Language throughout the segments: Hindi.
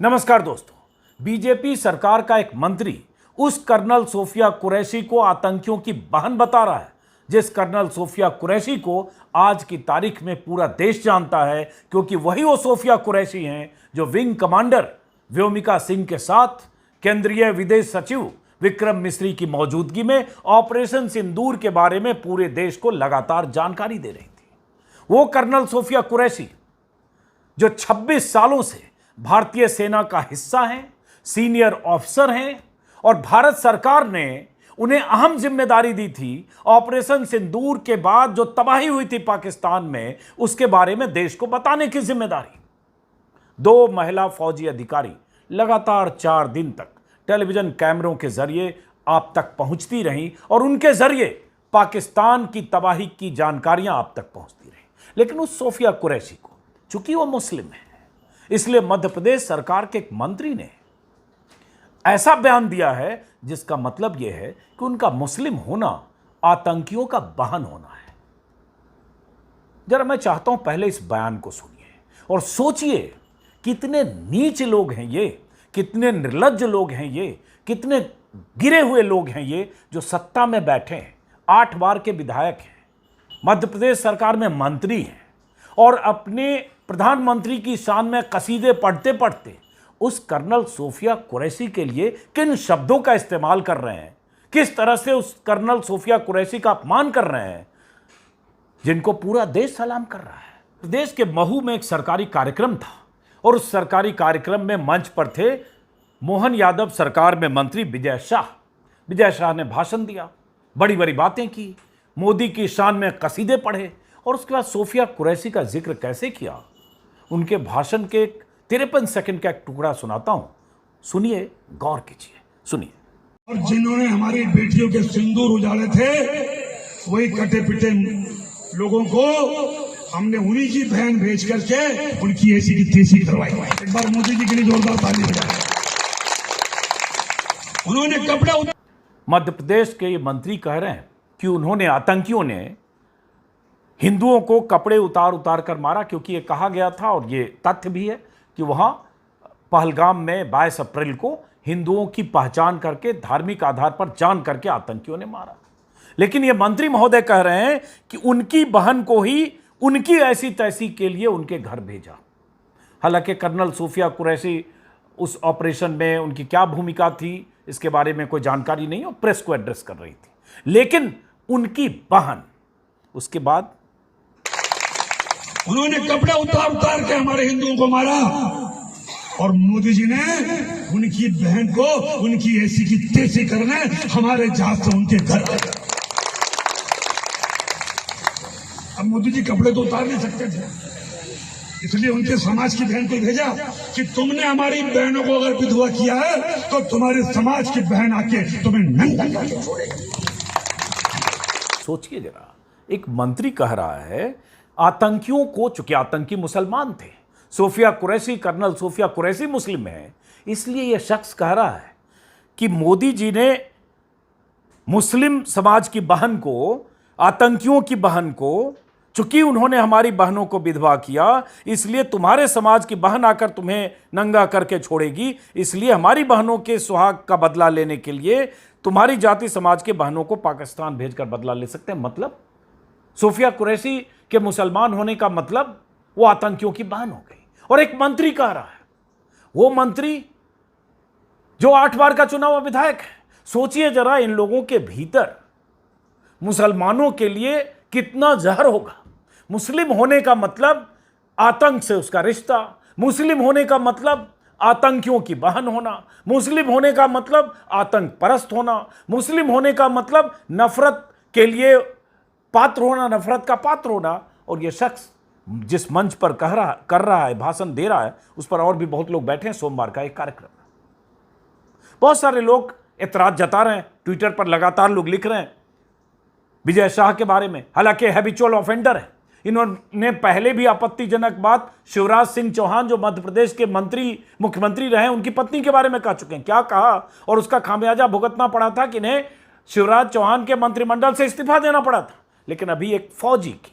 नमस्कार दोस्तों, बीजेपी सरकार का एक मंत्री उस कर्नल सोफिया कुरैशी को आतंकियों की बहन बता रहा है, जिस कर्नल सोफिया कुरैशी को आज की तारीख में पूरा देश जानता है, क्योंकि वही वो सोफिया कुरैशी हैं जो विंग कमांडर व्योमिका सिंह के साथ केंद्रीय विदेश सचिव विक्रम मिस्री की मौजूदगी में ऑपरेशन सिंदूर के बारे में पूरे देश को लगातार जानकारी दे रही थी। वो कर्नल सोफिया कुरैशी जो 26 सालों से भारतीय सेना का हिस्सा हैं, सीनियर ऑफिसर हैं और भारत सरकार ने उन्हें अहम जिम्मेदारी दी थी ऑपरेशन सिंदूर के बाद जो तबाही हुई थी पाकिस्तान में, उसके बारे में देश को बताने की जिम्मेदारी। 2 महिला फौजी अधिकारी लगातार 4 दिन तक टेलीविजन कैमरों के जरिए आप तक पहुंचती रहीं और उनके जरिए पाकिस्तान की तबाही की जानकारियां आप तक पहुंचती रहीं। लेकिन उस सोफिया कुरैशी को, चूंकि वो मुस्लिम है, इसलिए मध्य प्रदेश सरकार के एक मंत्री ने ऐसा बयान दिया है जिसका मतलब यह है कि उनका मुस्लिम होना आतंकियों का वाहन होना है। जरा मैं चाहता हूं पहले इस बयान को सुनिए और सोचिए कितने नीच लोग हैं ये, कितने निर्लज्ज लोग हैं ये, कितने गिरे हुए लोग हैं ये जो सत्ता में बैठे हैं, 8 बार के विधायक हैं, मध्य प्रदेश सरकार में मंत्री हैं और अपने प्रधानमंत्री की शान में कसीदे पढ़ते पढ़ते उस कर्नल सोफिया कुरैशी के लिए किन शब्दों का इस्तेमाल कर रहे हैं, किस तरह से उस कर्नल सोफिया कुरैशी का अपमान कर रहे हैं, जिनको पूरा देश सलाम कर रहा है। प्रदेश के महू में एक सरकारी कार्यक्रम था और उस सरकारी कार्यक्रम में मंच पर थे मोहन यादव सरकार में मंत्री विजय शाह। विजय शाह ने भाषण दिया, बड़ी बड़ी बातें की, मोदी की शान में कसीदे पढ़े और उसके बाद सोफिया कुरैशी का जिक्र कैसे किया। उनके भाषण के 53 सेकंड का एक टुकड़ा सुनाता हूं, सुनिए, गौर कीजिए, सुनिए। और जिन्होंने हमारी बेटियों के सिंदूर उजाड़े थे, वही कटे पिटे लोगों को हमने उन्हीं की बहन भेज करके उनकी ऐसी की तैसी करवाई। एक बार मोदी जी के लिए जोरदार ताली बजाएं। उन्होंने कपड़े मध्य प्रदेश के ये मंत्री कह रहे हैं कि उन्होंने, आतंकियों ने हिंदुओं को कपड़े उतार उतार कर मारा, क्योंकि ये कहा गया था और ये तथ्य भी है कि वहां पहलगाम में 22 अप्रैल को हिंदुओं की पहचान करके धार्मिक आधार पर जान करके आतंकियों ने मारा। लेकिन ये मंत्री महोदय कह रहे हैं कि उनकी बहन को ही उनकी ऐसी तैसी के लिए उनके घर भेजा। हालांकि कर्नल सोफिया कुरैशी उस ऑपरेशन में उनकी क्या भूमिका थी इसके बारे में कोई जानकारी नहीं और प्रेस को एड्रेस कर रही थी, लेकिन उनकी बहन, उसके बाद उन्होंने कपड़े उतार उतार के हमारे हिंदुओं को मारा और मोदी जी ने उनकी बहन को उनकी ऐसी की तैसी करने हमारे जहाज से उनके घर। अब मोदी जी कपड़े तो उतार नहीं सकते थे, इसलिए उनके समाज की बहन को भेजा कि तुमने हमारी बहनों को अगर विधवा किया है तो तुम्हारे समाज की बहन आके तुम्हें नंगा करके छोड़ेगी। सोचिए जरा, एक मंत्री कह रहा है आतंकियों को, चूंकि आतंकी मुसलमान थे, सोफिया कुरैशी, कर्नल सोफिया कुरैशी मुस्लिम है, इसलिए यह शख्स कह रहा है कि मोदी जी ने मुस्लिम समाज की बहन को, आतंकियों की बहन को, चूंकि उन्होंने हमारी बहनों को विधवा किया, इसलिए तुम्हारे समाज की बहन आकर तुम्हें नंगा करके छोड़ेगी, इसलिए हमारी बहनों के सुहाग का बदला लेने के लिए तुम्हारी जाति समाज के बहनों को पाकिस्तान भेजकर बदला ले सकते हैं। मतलब सोफिया कुरैशी के मुसलमान होने का मतलब वो आतंकियों की बहन हो गई। और एक मंत्री कह रहा है, वो मंत्री जो 8 बार का चुना हुआ विधायक है। सोचिए जरा, इन लोगों के भीतर मुसलमानों के लिए कितना जहर होगा। मुस्लिम होने का मतलब आतंक से उसका रिश्ता, मुस्लिम होने का मतलब आतंकियों की बहन होना, मुस्लिम होने का मतलब आतंक परस्त होना, मुस्लिम होने का मतलब नफरत के लिए पात्र होना, नफरत का पात्र होना। और यह शख्स जिस मंच पर कर रहा है, भाषण दे रहा है, उस पर और भी बहुत लोग बैठे हैं। सोमवार का एक कार्यक्रम, बहुत सारे लोग एतराज जता रहे हैं, ट्विटर पर लगातार लोग लिख रहे हैं विजय शाह के बारे में। हालांकि हैबिचुअल ऑफेंडर है, इन्होंने पहले भी आपत्तिजनक बात शिवराज सिंह चौहान जो मध्य प्रदेश के मुख्यमंत्री रहे, उनकी पत्नी के बारे में कह चुके हैं। क्या कहा और उसका खामियाजा भुगतना पड़ा था कि इन्हें शिवराज चौहान के मंत्रिमंडल से इस्तीफा देना पड़ा था। लेकिन अभी एक फौजी की,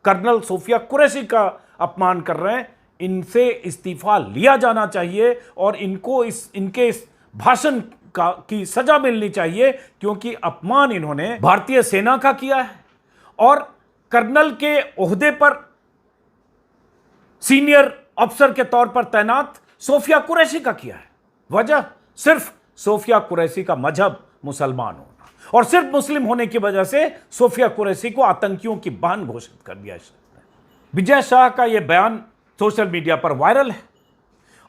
कर्नल सोफिया कुरैशी का अपमान कर रहे हैं। इनसे इस्तीफा लिया जाना चाहिए और इनको इनके इस भाषण की सजा मिलनी चाहिए, क्योंकि अपमान इन्होंने भारतीय सेना का किया है और कर्नल के ओहदे पर सीनियर अफसर के तौर पर तैनात सोफिया कुरैशी का किया है। वजह सिर्फ सोफिया कुरैशी का मजहब मुसलमान होना, और सिर्फ मुस्लिम होने की वजह से सोफिया कुरैशी को आतंकियों की बहन घोषित कर दिया। विजय शाह का यह बयान सोशल मीडिया पर वायरल है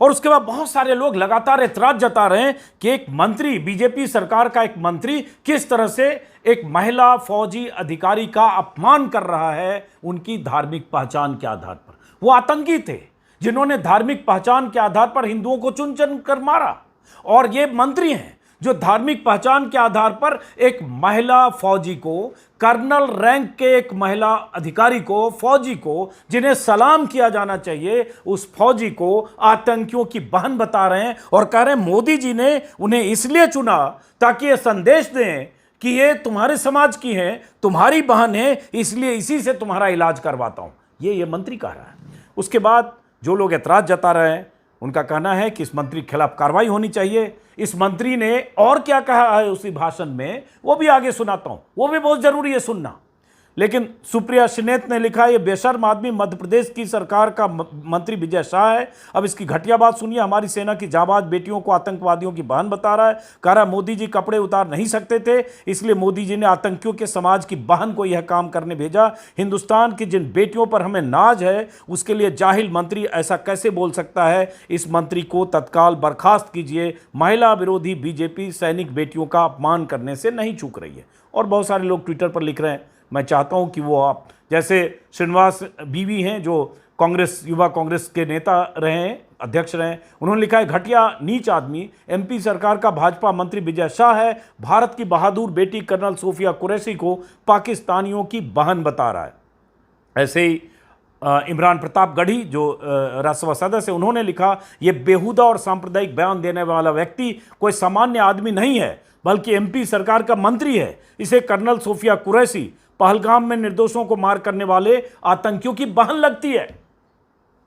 और उसके बाद बहुत सारे लोग लगातार एतराज जता रहे हैं कि एक मंत्री, बीजेपी सरकार का एक मंत्री किस तरह से एक महिला फौजी अधिकारी का अपमान कर रहा है उनकी धार्मिक पहचान के आधार पर। वो आतंकी थे जिन्होंने धार्मिक पहचान के आधार पर हिंदुओं को चुन चुन कर मारा, और ये मंत्री हैं जो धार्मिक पहचान के आधार पर एक महिला फौजी को, कर्नल रैंक के एक महिला अधिकारी को, फौजी को, जिन्हें सलाम किया जाना चाहिए, उस फौजी को आतंकियों की बहन बता रहे हैं और कह रहे हैं मोदी जी ने उन्हें इसलिए चुना ताकि ये संदेश दें कि ये तुम्हारे समाज की है, तुम्हारी बहन है, इसलिए इसी से तुम्हारा इलाज करवाता हूं। ये मंत्री कह रहा है। उसके बाद जो लोग एतराज जता रहे हैं उनका कहना है कि इस मंत्री के खिलाफ कार्रवाई होनी चाहिए। इस मंत्री ने और क्या कहा है उसी भाषण में, वो भी आगे सुनाता हूं, वो भी बहुत जरूरी है सुनना। लेकिन सुप्रिया श्रीनेत ने लिखा, ये बेशर्म आदमी मध्य प्रदेश की सरकार का मंत्री विजय शाह है। अब इसकी घटिया बात सुनिए। हमारी सेना की जाबाज बेटियों को आतंकवादियों की बहन बता रहा है। कह रहा है मोदी जी कपड़े उतार नहीं सकते थे, इसलिए मोदी जी ने आतंकियों के समाज की बहन को यह काम करने भेजा। हिंदुस्तान की जिन बेटियों पर हमें नाज है उसके लिए जाहिल मंत्री ऐसा कैसे बोल सकता है। इस मंत्री को तत्काल बर्खास्त कीजिए। महिला विरोधी बीजेपी सैनिक बेटियों का अपमान करने से नहीं चूक रही है। और बहुत सारे लोग ट्विटर पर लिख रहे हैं, मैं चाहता हूं कि वो आप जैसे श्रीनिवास बीवी हैं जो कांग्रेस, युवा कांग्रेस के नेता रहे हैं, अध्यक्ष रहे हैं, उन्होंने लिखा है घटिया नीच आदमी एमपी सरकार का भाजपा मंत्री विजय शाह है। भारत की बहादुर बेटी कर्नल सोफिया कुरैशी को पाकिस्तानियों की बहन बता रहा है। ऐसे ही इमरान प्रताप गढ़ी जो राज्यसभा सदस्य है, उन्होंने लिखा ये बेहुदा और सांप्रदायिक बयान देने वाला व्यक्ति कोई सामान्य आदमी नहीं है बल्कि एमपी सरकार का मंत्री है। इसे कर्नल सोफिया कुरैशी पहलगाम में निर्दोषों को मार करने वाले आतंकियों की बहन लगती है।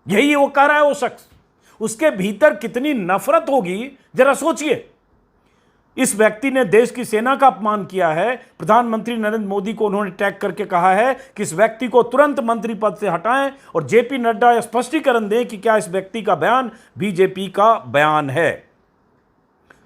यही वो कह रहा है वो शख्स। उसके भीतर कितनी नफरत होगी जरा सोचिए। इस व्यक्ति ने देश की सेना का अपमान किया है। प्रधानमंत्री नरेंद्र मोदी को उन्होंने टैग करके कहा है कि इस व्यक्ति को तुरंत मंत्री पद से हटाएं और जेपी नड्डा स्पष्टीकरण दें कि क्या इस व्यक्ति का बयान बीजेपी का बयान है।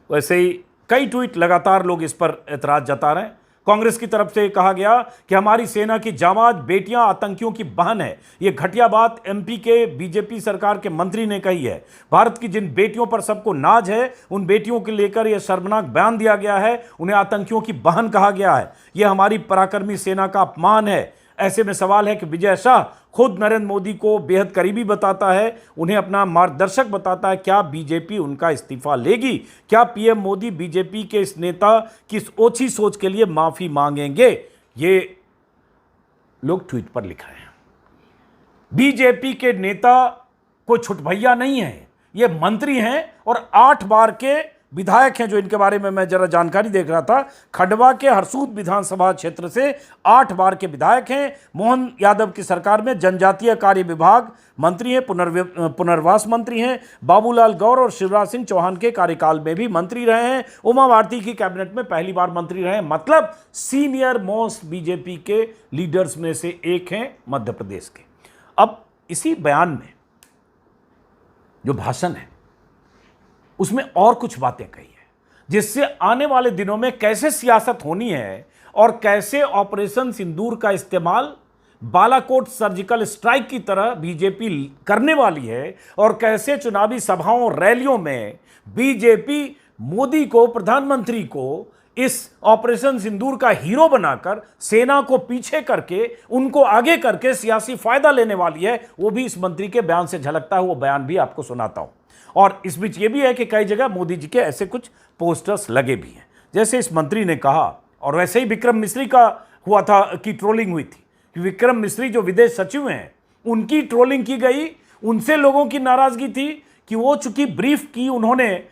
वैसे ही कई ट्वीट लगातार लोग इस पर एतराज जता रहे हैं। कांग्रेस की तरफ से कहा गया कि हमारी सेना की जाबाज बेटियां आतंकियों की बहन है। यह घटिया बात एमपी के बीजेपी सरकार के मंत्री ने कही है। भारत की जिन बेटियों पर सबको नाज है उन बेटियों को लेकर यह शर्मनाक बयान दिया गया है। उन्हें आतंकियों की बहन कहा गया है। यह हमारी पराक्रमी सेना का अपमान है। ऐसे में सवाल है कि विजय शाह खुद नरेंद्र मोदी को बेहद करीबी बताता है, उन्हें अपना मार्गदर्शक बताता है। क्या बीजेपी उनका इस्तीफा लेगी? क्या पीएम मोदी बीजेपी के इस नेता की इस ओछी सोच के लिए माफी मांगेंगे? ये लोग ट्वीट पर लिख रहे हैं। बीजेपी के नेता कोई छुटभैया नहीं है, ये मंत्री हैं और 8 बार के विधायक हैं। जो इनके बारे में मैं जरा जानकारी देख रहा था, खंडवा के हरसूद विधानसभा क्षेत्र से 8 बार के विधायक हैं। मोहन यादव की सरकार में जनजातीय कार्य विभाग मंत्री हैं, पुनर्वास मंत्री हैं। बाबूलाल गौर और शिवराज सिंह चौहान के कार्यकाल में भी मंत्री रहे हैं। उमा भारती की कैबिनेट में पहली बार मंत्री रहे हैं। मतलब सीनियर मोस्ट बीजेपी के लीडर्स में से एक हैं मध्य प्रदेश के। अब इसी बयान में जो भाषण है उसमें और कुछ बातें कही है जिससे आने वाले दिनों में कैसे सियासत होनी है और कैसे ऑपरेशन सिंदूर का इस्तेमाल बालाकोट सर्जिकल स्ट्राइक की तरह बीजेपी करने वाली है और कैसे चुनावी सभाओं रैलियों में बीजेपी मोदी को, प्रधानमंत्री को इस ऑपरेशन सिंदूर का हीरो बनाकर सेना को पीछे करके उनको आगे करके सियासी फायदा लेने वाली है। वो भी इस मंत्री के बयान से झलकता है। वो बयान भी आपको सुनाता हूं। और इस बीच ये भी है कि कई जगह मोदी जी के ऐसे कुछ पोस्टर्स लगे भी हैं, जैसे इस मंत्री ने कहा। और वैसे ही विक्रम मिश्री का हुआ था कि ट्रोलिंग हुई थी कि विक्रम मिश्री जो विदेश सचिव हैं उनकी ट्रोलिंग की गई। उनसे लोगों की नाराजगी थी कि वो चूंकि ब्रीफ की उन्होंने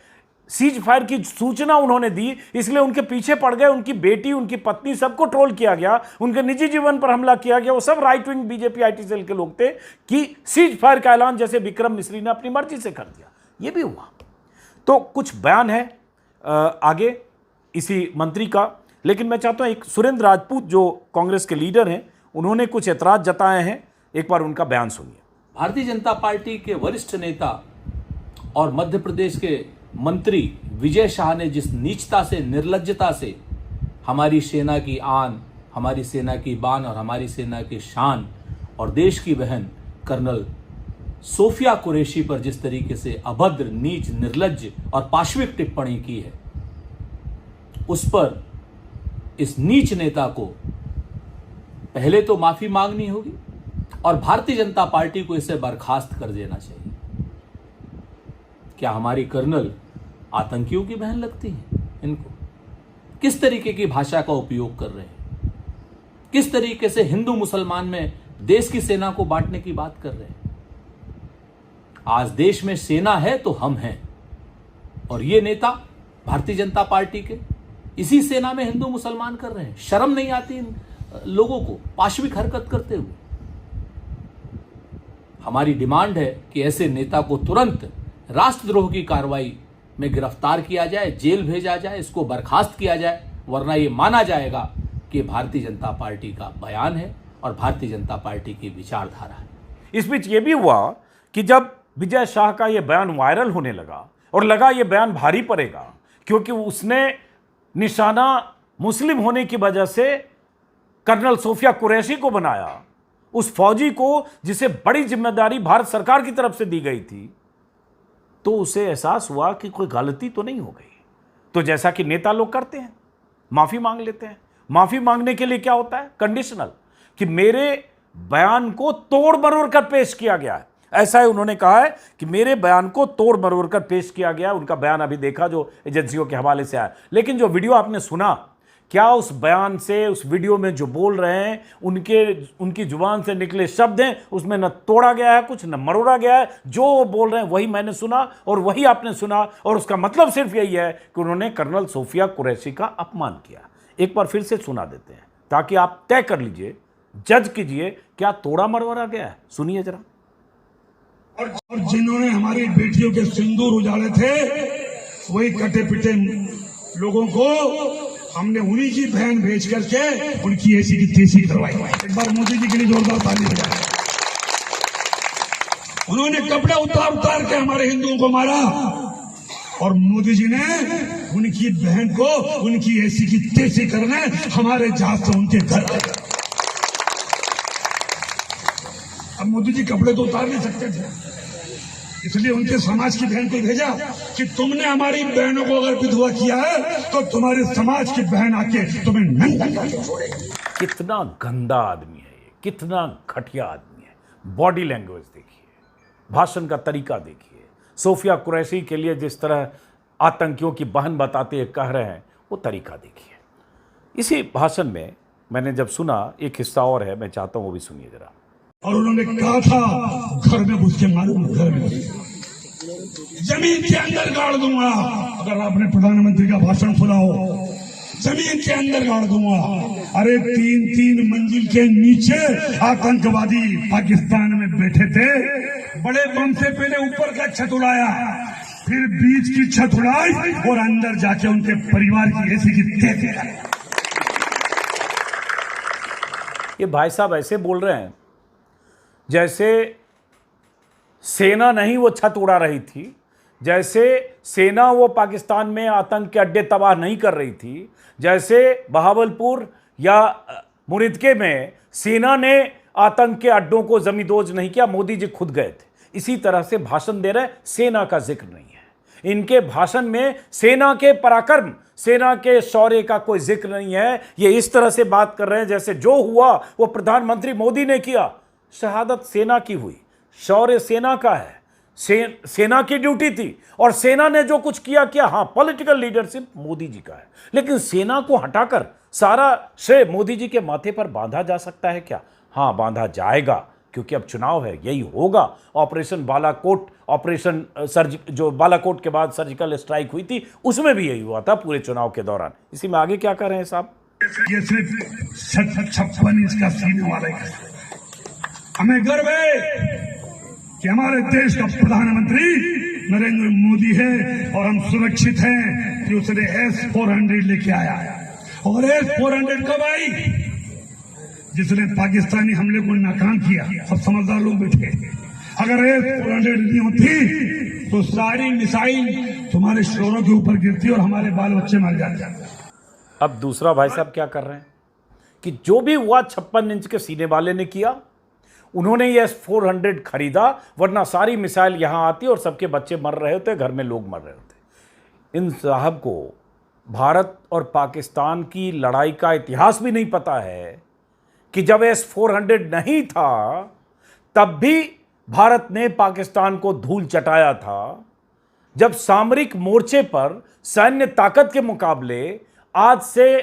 सीज फायर की सूचना उन्होंने दी, इसलिए उनके पीछे पड़ गए, उनकी बेटी, उनकी पत्नी, सबको ट्रोल किया गया, उनके निजी जीवन पर हमला किया गया। वो सब right wing BJP IT cell के लोग थे कि सीज फायर का ऐलान जैसे विक्रम मिश्री ने अपनी मर्जी से कर दिया। ये भी हुआ। तो कुछ बयान है आगे इसी मंत्री का, लेकिन मैं चाहता हूं एक सुरेंद्र राजपूत जो कांग्रेस के लीडर हैं, उन्होंने कुछ ऐतराज जताए हैं, एक बार उनका बयान सुनिए। भारतीय जनता पार्टी के वरिष्ठ नेता और मध्य प्रदेश के मंत्री विजय शाह ने जिस नीचता से, निर्लज्जता से हमारी सेना की आन, हमारी सेना की बान और हमारी सेना की शान और देश की बहन कर्नल सोफिया कुरैशी पर जिस तरीके से अभद्र, नीच, निर्लज्ज और पाशविक टिप्पणी की है, उस पर इस नीच नेता को पहले तो माफी मांगनी होगी और भारतीय जनता पार्टी को इसे बर्खास्त कर देना चाहिए। क्या हमारी कर्नल आतंकियों की बहन लगती है इनको? किस तरीके की भाषा का उपयोग कर रहे हैं, किस तरीके से हिंदू मुसलमान में देश की सेना को बांटने की बात कर रहे हैं। आज देश में सेना है तो हम हैं, और ये नेता भारतीय जनता पार्टी के इसी सेना में हिंदू मुसलमान कर रहे हैं। शर्म नहीं आती इन लोगों को पाशविक हरकत करते हुए? हमारी डिमांड है कि ऐसे नेता को तुरंत राष्ट्रद्रोह की कार्रवाई में गिरफ्तार किया जाए, जेल भेजा जाए, इसको बर्खास्त किया जाए, वरना यह माना जाएगा कि भारतीय जनता पार्टी का बयान है और भारतीय जनता पार्टी की विचारधारा है। इस बीच यह भी हुआ कि जब विजय शाह का यह बयान वायरल होने लगा और लगा यह बयान भारी पड़ेगा, क्योंकि उसने निशाना मुस्लिम होने की वजह से कर्नल सोफिया कुरैशी को बनाया, उस फौजी को जिसे बड़ी जिम्मेदारी भारत सरकार की तरफ से दी गई थी, तो उसे एहसास हुआ कि कोई गलती तो नहीं हो गई। तो जैसा कि नेता लोग करते हैं, माफी मांग लेते हैं। माफी मांगने के लिए क्या होता है? कंडीशनल, कि मेरे बयान को तोड़ मरोड़ कर पेश किया गया है। ऐसा है, उन्होंने कहा है कि मेरे बयान को तोड़ मरोड़ कर पेश किया गया। उनका बयान अभी देखा जो एजेंसियों के हवाले से आया, लेकिन जो वीडियो आपने सुना, क्या उस बयान से, उस वीडियो में जो बोल रहे हैं, उनकी जुबान से निकले शब्द हैं, उसमें न तोड़ा गया है कुछ, न मरोड़ा गया है। जो वो बोल रहे हैं वही मैंने सुना और वही आपने सुना, और उसका मतलब सिर्फ यही है कि उन्होंने कर्नल सोफिया कुरैशी का अपमान किया। एक बार फिर से सुना देते हैं ताकि आप तय कर लीजिए, जज कीजिए, क्या तोड़ा मरवाया गया है। सुनिए जरा। और जिन्होंने हमारी बेटियों के सिंदूर उजाड़े थे, वही कटे पिटे लोगों को हमने उन्हीं की बहन भेज करके उनकी ऐसी की तैसी करवाई। एक बार मोदी जी के लिए जोरदार ताली बजाएं। उन्होंने कपड़े उतार उतार के हमारे हिंदुओं को मारा, और मोदी जी ने उनकी बहन को उनकी ऐसी की तैसी करने हमारे जहाज से उनके घर आए। अब मोदी जी कपड़े तो उतार नहीं सकते थे, इसलिए उनके समाज की बहन को भेजा कि तुमने हमारी बहनों को अगर विधवा किया है तो तुम्हारे समाज की बहन आके तुम्हें नंगा करके छोड़ेगी। कितना गंदा आदमी है ये, कितना घटिया आदमी है। बॉडी लैंग्वेज देखिए, भाषण का तरीका देखिए। सोफिया कुरैशी के लिए जिस तरह आतंकियों की बहन बताते हुए कह रहे हैं, वो तरीका देखिए। इसी भाषण में मैंने जब सुना, एक हिस्सा और है, मैं चाहता हूं वो भी सुनिए जरा। और उन्होंने कहा था घर में घुस के मारूंगा, घर में जमीन के अंदर गाड़ दूंगा। अगर आपने प्रधानमंत्री का भाषण सुना हो, जमीन के अंदर गाड़ दूंगा। अरे 3-3 मंजिल के नीचे आतंकवादी पाकिस्तान में बैठे थे। बड़े बम से पहले ऊपर का छत उड़ाया, फिर बीच की छत उड़ाई और अंदर जाके उनके परिवार की ऐसी की तैसी। ये भाई साहब ऐसे बोल रहे हैं जैसे सेना नहीं वो छत उड़ा रही थी, जैसे सेना वो पाकिस्तान में आतंक के अड्डे तबाह नहीं कर रही थी, जैसे बहावलपुर या मुरिदके में सेना ने आतंक के अड्डों को जमींदोज नहीं किया, मोदी जी खुद गए थे। इसी तरह से भाषण दे रहे, सेना का जिक्र नहीं है इनके भाषण में। सेना के पराक्रम, सेना के शौर्य का कोई जिक्र नहीं है। ये इस तरह से बात कर रहे हैं जैसे जो हुआ वो प्रधानमंत्री मोदी ने किया। शहादत सेना की हुई, शौर्य सेना का है, सेना की ड्यूटी थी, और सेना ने जो कुछ किया। हाँ, पॉलिटिकल लीडरशिप मोदी जी का है, लेकिन सेना को हटाकर सारा श्रेय मोदी जी के माथे पर बांधा जा सकता है क्या? हाँ, बांधा जाएगा, क्योंकि अब चुनाव है, यही होगा। ऑपरेशन बालाकोट, जो बालाकोट के बाद सर्जिकल स्ट्राइक हुई थी, उसमें भी यही हुआ था पूरे चुनाव के दौरान। इसी में आगे क्या कर रहे हैं साहब? ये सिर्फ 56 इंच का सीने वाला है। हमें गर्व है कि हमारे देश का प्रधानमंत्री नरेंद्र मोदी है और हम सुरक्षित हैं कि उसने S-400 लेके आया। और S-400 कब आई? जिसने पाकिस्तानी हमले को नाकाम किया। सब समझदार लोग बैठे। अगर S-400 नहीं होती तो सारी मिसाइल तुम्हारे शोरों के ऊपर गिरती और हमारे बाल बच्चे मर जाते। अब दूसरा भाई साहब क्या कर रहे हैं कि जो भी हुआ 56 इंच के सीने वाले ने किया, उन्होंने ये S-400 खरीदा, वरना सारी मिसाइल यहां आती और सबके बच्चे मर रहे होते, घर में लोग मर रहे होते। इन साहब को भारत और पाकिस्तान की लड़ाई का इतिहास भी नहीं पता है कि जब S-400 नहीं था तब भी भारत ने पाकिस्तान को धूल चटाया था। जब सामरिक मोर्चे पर सैन्य ताकत के मुकाबले आज से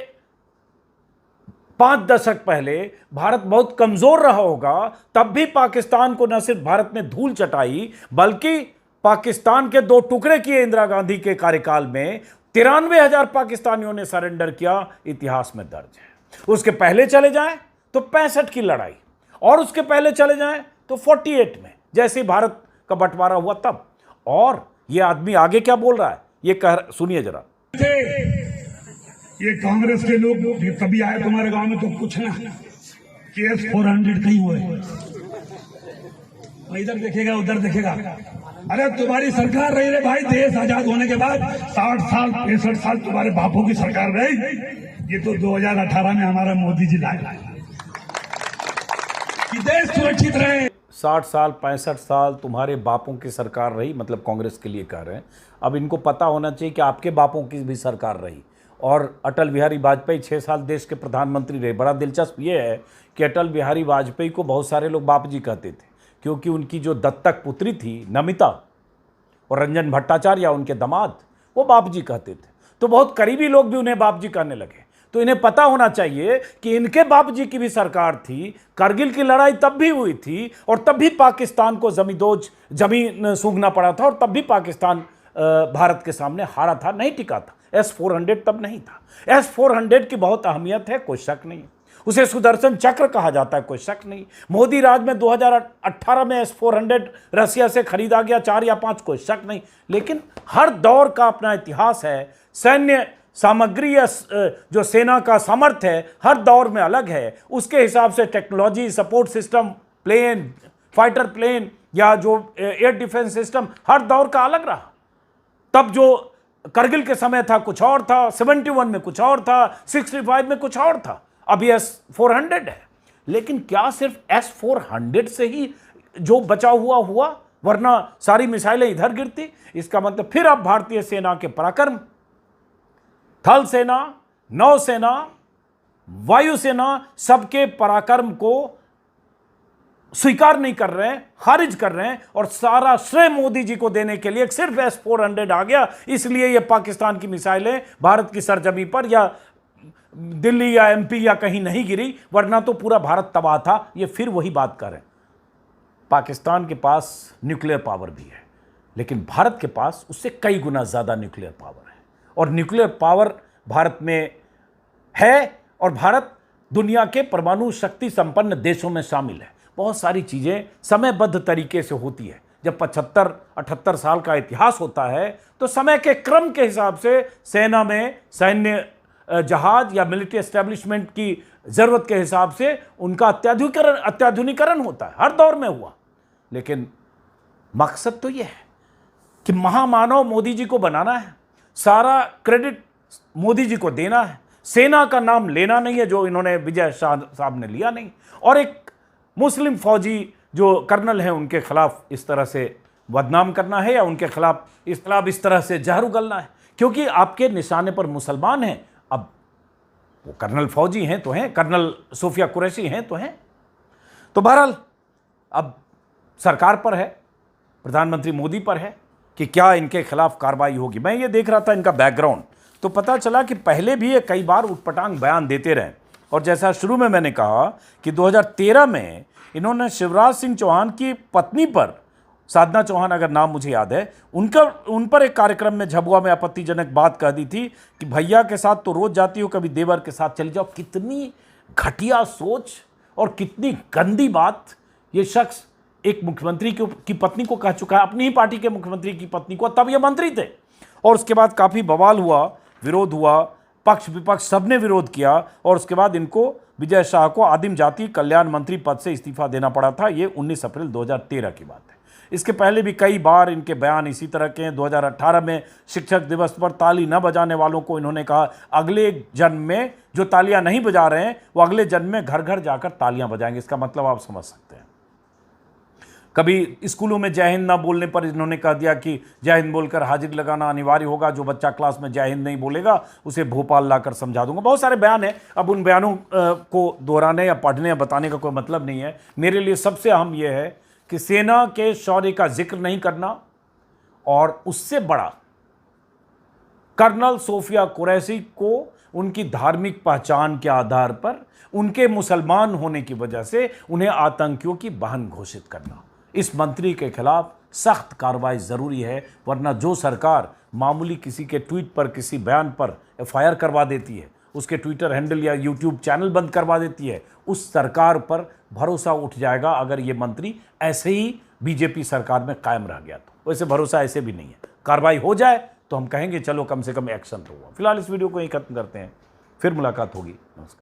5 दशक पहले भारत बहुत कमजोर रहा होगा, तब भी पाकिस्तान को न सिर्फ भारत ने धूल चटाई, बल्कि पाकिस्तान के 2 टुकड़े किए इंदिरा गांधी के कार्यकाल में। 93,000 पाकिस्तानियों ने सरेंडर किया, इतिहास में दर्ज है। उसके पहले चले जाएं तो 65 की लड़ाई, और उसके पहले चले जाएं तो 48 में, जैसे भारत का बंटवारा हुआ तब। और ये आदमी आगे क्या बोल रहा है, ये सुनिए जरा। ये कांग्रेस के लोग कभी आए तुम्हारे गांव में तो पूछना कि S-400 कहीं हुए। इधर देखेगा उधर देखेगा। अरे तुम्हारी सरकार रही रे भाई, देश आजाद होने के बाद 60 साल 65 साल तुम्हारे बापों की सरकार रही। ये तो 2018 में हमारा मोदी जी लाया कि देश सुरक्षित रहे। 60 साल 65 साल तुम्हारे बापों की सरकार रही, मतलब कांग्रेस के लिए कह रहे हैं। अब इनको पता होना चाहिए कि आपके बापों की भी सरकार रही। और अटल बिहारी वाजपेयी 6 साल देश के प्रधानमंत्री रहे। बड़ा दिलचस्प ये है कि अटल बिहारी वाजपेयी को बहुत सारे लोग बाप जी कहते थे, क्योंकि उनकी जो दत्तक पुत्री थी नमिता और रंजन भट्टाचार्य, उनके दामाद, वो बाप जी कहते थे। तो बहुत करीबी लोग भी उन्हें बाप जी कहने लगे। तो इन्हें पता होना चाहिए कि इनके बाप जी की भी सरकार थी। करगिल की लड़ाई तब भी हुई थी, और तब भी पाकिस्तान को जमीन सूंघना पड़ा था, और तब भी पाकिस्तान भारत के सामने हारा था, नहीं टिका था। S-400 तब नहीं था। S-400 की बहुत अहमियत है, कोई शक नहीं। उसे सुदर्शन चक्र कहा जाता है, कोई शक नहीं। मोदी राज में 2018 में S-400 रसिया से खरीदा गया 4 या 5, कोई शक नहीं। लेकिन हर दौर का अपना इतिहास है। सैन्य सामग्री या जो सेना का सामर्थ्य है, हर दौर में अलग है। उसके हिसाब से technology, support system, plane, fighter plane या जो एयर डिफेंस सिस्टम, हर दौर का अलग रहा। तब जो करगिल के समय था कुछ और था, 71 में कुछ और था, 65 में कुछ और था, अभी S-400 है। लेकिन क्या सिर्फ S-400 से ही जो बचा हुआ, वरना सारी मिसाइलें इधर गिरती? इसका मतलब फिर अब भारतीय सेना के पराक्रम, थल सेना, नौसेना, वायुसेना, सबके पराक्रम को स्वीकार नहीं कर रहे हैं, खारिज कर रहे हैं, और सारा श्रेय मोदी जी को देने के लिए सिर्फ S-400 आ गया। इसलिए ये पाकिस्तान की मिसाइलें भारत की सरजमी पर या दिल्ली या MP या कहीं नहीं गिरी, वरना तो पूरा भारत तबाह था। ये फिर वही बात कर रहे हैं। पाकिस्तान के पास न्यूक्लियर पावर भी है, लेकिन भारत के पास उससे कई गुना ज़्यादा न्यूक्लियर पावर है। और न्यूक्लियर पावर भारत में है, और भारत दुनिया के परमाणु शक्ति संपन्न देशों में शामिल है। बहुत सारी चीज़ें समयबद्ध तरीके से होती है। जब 75-78 साल का इतिहास होता है, तो समय के क्रम के हिसाब से सेना में सैन्य जहाज या मिलिट्री एस्टेब्लिशमेंट की ज़रूरत के हिसाब से उनका अत्याधुनिकीकरण होता है। हर दौर में हुआ। लेकिन मकसद तो ये है कि महामानव मोदी जी को बनाना है, सारा क्रेडिट मोदी जी को देना है, सेना का नाम लेना नहीं है जो इन्होंने विजय शाह साहब ने लिया नहीं, और एक मुस्लिम फौजी जो कर्नल हैं उनके खिलाफ इस तरह से बदनाम करना है, या उनके खिलाफ इस तरह से जहर उगलना है, क्योंकि आपके निशाने पर मुसलमान हैं। अब वो कर्नल फौजी हैं तो हैं, कर्नल सोफिया कुरैशी हैं तो हैं। तो बहरहाल अब सरकार पर है, प्रधानमंत्री मोदी पर है कि क्या इनके खिलाफ कार्रवाई होगी। मैं ये देख रहा था इनका बैकग्राउंड, तो पता चला कि पहले भी ये कई बार उटपटांग बयान देते रहे। और जैसा शुरू में मैंने कहा कि 2013 में इन्होंने शिवराज सिंह चौहान की पत्नी पर, साधना चौहान अगर नाम मुझे याद है, उन पर एक कार्यक्रम में झबुआ में आपत्तिजनक बात कह दी थी कि भैया के साथ तो रोज जाती हो, कभी देवर के साथ चली जाओ। कितनी घटिया सोच और कितनी गंदी बात ये शख्स एक मुख्यमंत्री की पत्नी को कह चुका है, अपनी ही पार्टी के मुख्यमंत्री की पत्नी को, तब ये मंत्री थे। और उसके बाद काफ़ी बवाल हुआ, विरोध हुआ, पक्ष विपक्ष सबने विरोध किया और उसके बाद इनको, विजय शाह को, आदिम जाति कल्याण मंत्री पद से इस्तीफा देना पड़ा था। ये 19 अप्रैल 2013 की बात है। इसके पहले भी कई बार इनके बयान इसी तरह के हैं। 2018 में शिक्षक दिवस पर ताली न बजाने वालों को इन्होंने कहा अगले जन्म में जो तालियां नहीं बजा रहे हैं वो अगले जन्म में घर घर जाकर तालियां बजाएंगे। इसका मतलब आप समझ सकते हैं। कभी स्कूलों में जय हिंद ना बोलने पर इन्होंने कह दिया कि जय हिंद बोलकर हाजिरी लगाना अनिवार्य होगा, जो बच्चा क्लास में जय हिंद नहीं बोलेगा उसे भोपाल लाकर समझा दूंगा। बहुत सारे बयान हैं, अब उन बयानों को दोहराने या पढ़ने या बताने का कोई मतलब नहीं है। मेरे लिए सबसे अहम यह है कि सेना के शौर्य का जिक्र नहीं करना और उससे बड़ा कर्नल सोफिया कुरैशी को उनकी धार्मिक पहचान के आधार पर उनके मुसलमान होने की वजह से उन्हें आतंकियों की बहन घोषित करना। इस मंत्री के खिलाफ सख्त कार्रवाई जरूरी है, वरना जो सरकार मामूली किसी के ट्वीट पर, किसी बयान पर एफआईआर करवा देती है, उसके ट्विटर हैंडल या यूट्यूब चैनल बंद करवा देती है, उस सरकार पर भरोसा उठ जाएगा अगर ये मंत्री ऐसे ही बीजेपी सरकार में कायम रह गया तो। वैसे भरोसा ऐसे भी नहीं है। कार्रवाई हो जाए तो हम कहेंगे चलो कम से कम एक्शन तो हुआ। फिलहाल इस वीडियो को यहीं खत्म करते हैं, फिर मुलाकात होगी। नमस्कार।